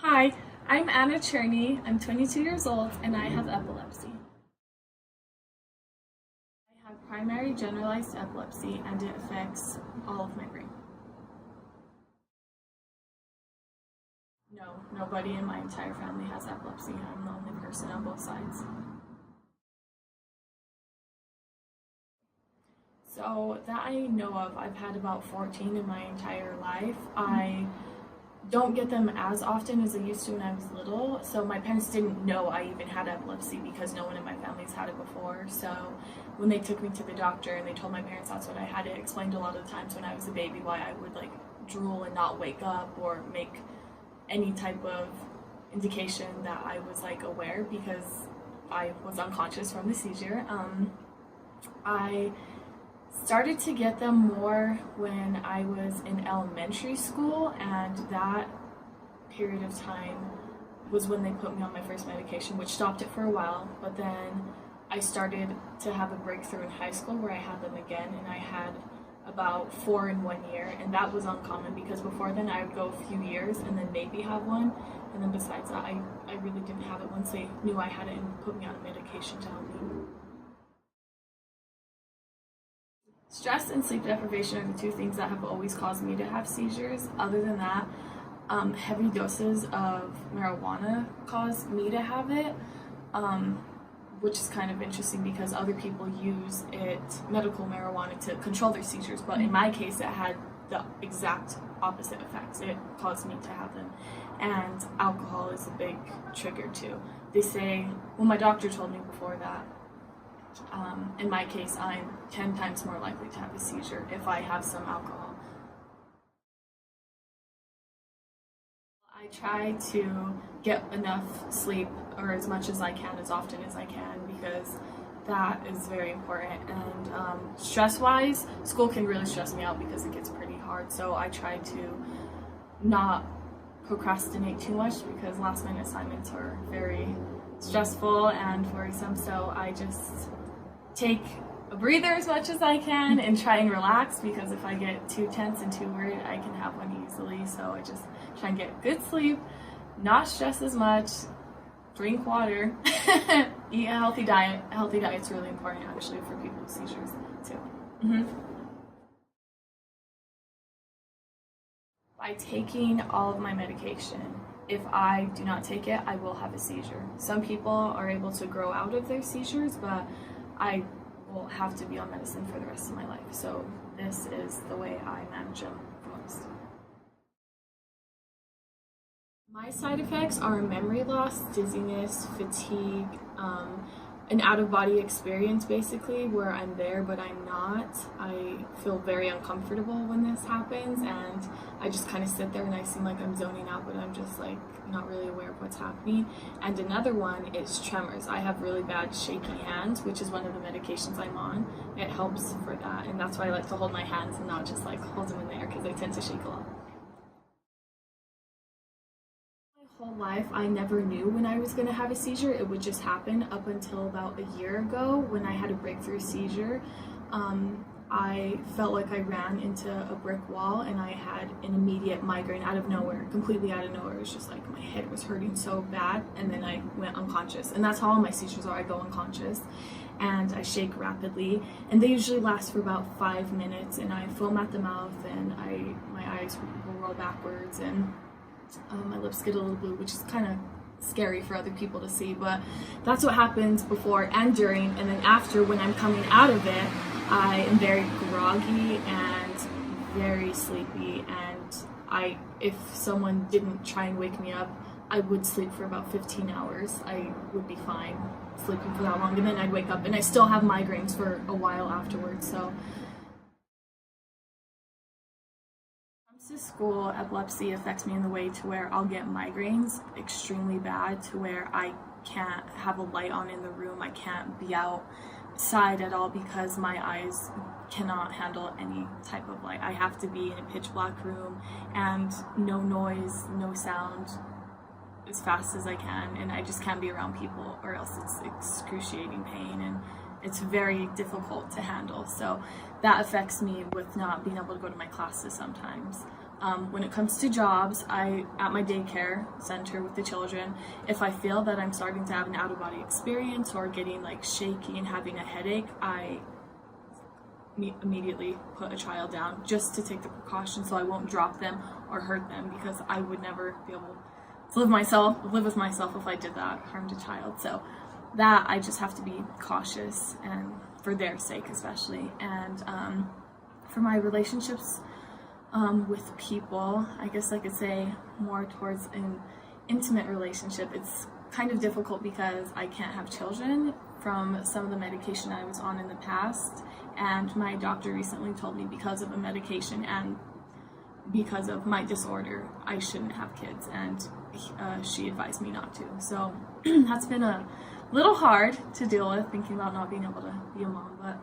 Hi, I'm Anna Cherney. I'm 22 years old and I have epilepsy. I have primary generalized epilepsy and it affects all of my brain. No, nobody in my entire family has epilepsy. I'm the only person on both sides. So that I know of, I've had about 14 in my entire life. I don't get them as often as I used to when I was little. So my parents didn't know I even had epilepsy because no one in my family's had it before. So when they took me to the doctor and they told my parents that's what I had, it explained a lot of the times when I was a baby why I would drool and not wake up or make any type of indication that I was aware because I was unconscious from the seizure. I started to get them more when I was in elementary school, and that period of time was when they put me on my first medication, which stopped it for a while. But then I started to have a breakthrough in high school where I had them again, and I had about 4 in 1 year, and that was uncommon because before then I would go a few years and then maybe have one, and then besides that I really didn't have it once they knew I had it and put me on a medication to help me. Stress and sleep deprivation are the two things that have always caused me to have seizures. Other than that, heavy doses of marijuana cause me to have it, which is kind of interesting because other people use medical marijuana to control their seizures, but in my case it had the exact opposite effects. It caused me to have them. And alcohol is a big trigger too. They say, well, my doctor told me before that in my case, I'm 10 times more likely to have a seizure if I have some alcohol. I try to get enough sleep, or as much as I can, as often as I can, because that is very important. And stress-wise, school can really stress me out because it gets pretty hard, so I try to not procrastinate too much because last-minute assignments are very stressful and worrisome, so I just take a breather as much as I can and try and relax, because if I get too tense and too worried, I can have one easily. So I just try and get good sleep, not stress as much, drink water, eat a healthy diet. A healthy diet's really important actually for people with seizures too. By taking all of my medication, if I do not take it, I will have a seizure. Some people are able to grow out of their seizures, but I will have to be on medicine for the rest of my life. So this is the way I manage them most. My side effects are memory loss, dizziness, fatigue, an out-of-body experience basically where I'm there but I'm not. I feel very uncomfortable when this happens, and I just kind of sit there and I seem like I'm zoning out, but I'm just not really aware of what's happening. And another one is tremors. I have really bad shaky hands, which is one of the medications I'm on. It helps for that, and that's why I like to hold my hands and not just hold them in the air because they tend to shake a lot. Whole life I never knew when I was going to have a seizure. It would just happen up until about a year ago when I had a breakthrough seizure. I felt like I ran into a brick wall and I had an immediate migraine out of nowhere, completely out of nowhere. It was just my head was hurting so bad, and then I went unconscious. And that's how all my seizures are. I go unconscious and I shake rapidly, and they usually last for about 5 minutes, and I foam at the mouth and my eyes will roll backwards, and my lips get a little blue, which is kind of scary for other people to see, but that's what happens before and during. And then after, when I'm coming out of it, I am very groggy and very sleepy, and if someone didn't try and wake me up, I would sleep for about 15 hours. I would be fine sleeping for that long, and then I'd wake up and I still have migraines for a while afterwards. So to school, epilepsy affects me in the way to where I'll get migraines extremely bad, to where I can't have a light on in the room. I can't be outside at all because my eyes cannot handle any type of light. I have to be in a pitch black room and no noise, no sound, as fast as I can, and I just can't be around people or else it's excruciating pain and it's very difficult to handle. So that affects me with not being able to go to my classes sometimes. When it comes to jobs, at my daycare center with the children, if I feel that I'm starting to have an out-of-body experience or getting like shaky and having a headache, I immediately put a child down just to take the precaution so I won't drop them or hurt them, because I would never be able to live with myself if I did that, harmed a child. So that I just have to be cautious, and for their sake especially. And for my relationships with people, I guess I could say more towards an intimate relationship. It's kind of difficult because I can't have children from some of the medication I was on in the past, and my doctor recently told me because of a medication and because of my disorder I shouldn't have kids, and she advised me not to. So that's been a little hard to deal with, thinking about not being able to be a mom, but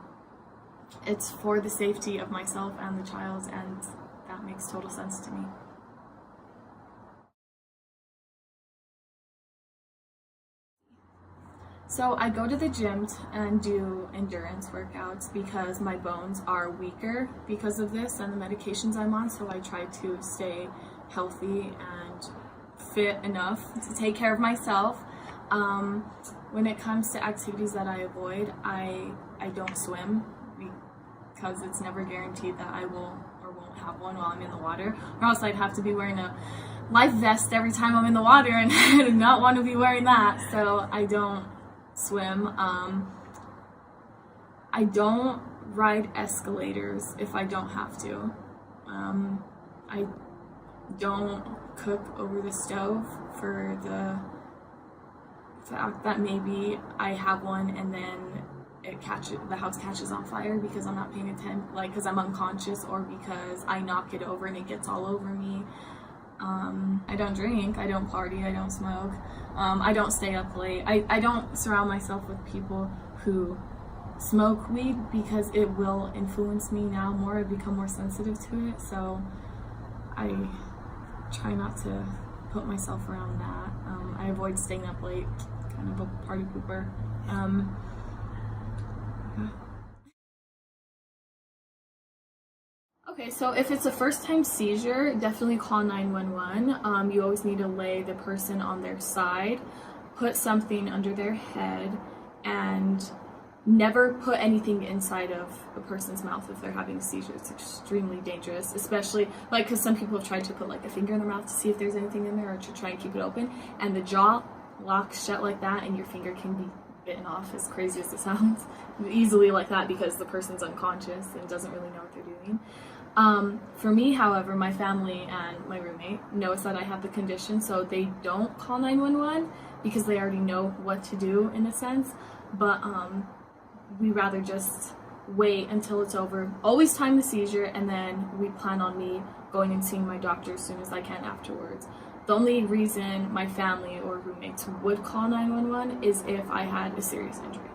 it's for the safety of myself and the child, and that makes total sense to me. So I go to the gym and do endurance workouts because my bones are weaker because of this and the medications I'm on, so I try to stay healthy and fit enough to take care of myself. When it comes to activities that I avoid, I don't swim because it's never guaranteed that I will or won't have one while I'm in the water, or else I'd have to be wearing a life vest every time I'm in the water, and I do not want to be wearing that, so I don't swim. I don't ride escalators if I don't have to. I don't cook over the stove for the fact that maybe I have one and then the house catches on fire because I'm not paying attention, like because I'm unconscious, or because I knock it over and it gets all over me. I don't drink, I don't party, I don't smoke, I don't stay up late. I don't surround myself with people who smoke weed because it will influence me now more. I've become more sensitive to it, so I try not to put myself around that. I avoid staying up late, kind of a party pooper. Okay, so if it's a first-time seizure, definitely call 911. You always need to lay the person on their side, put something under their head, and never put anything inside of a person's mouth if they're having a seizure. It's extremely dangerous, especially like because some people have tried to put like a finger in their mouth to see if there's anything in there, or to try and keep it open, and the jaw locks shut like that, and your finger can be bitten off, as crazy as it sounds, easily like that, because the person's unconscious and doesn't really know what they're doing. For me, however, my family and my roommate knows that I have the condition, so they don't call 911 because they already know what to do in a sense, but we rather just wait until it's over, always time the seizure, and then we plan on me going and seeing my doctor as soon as I can afterwards. The only reason my family or roommates would call 911 is if I had a serious injury.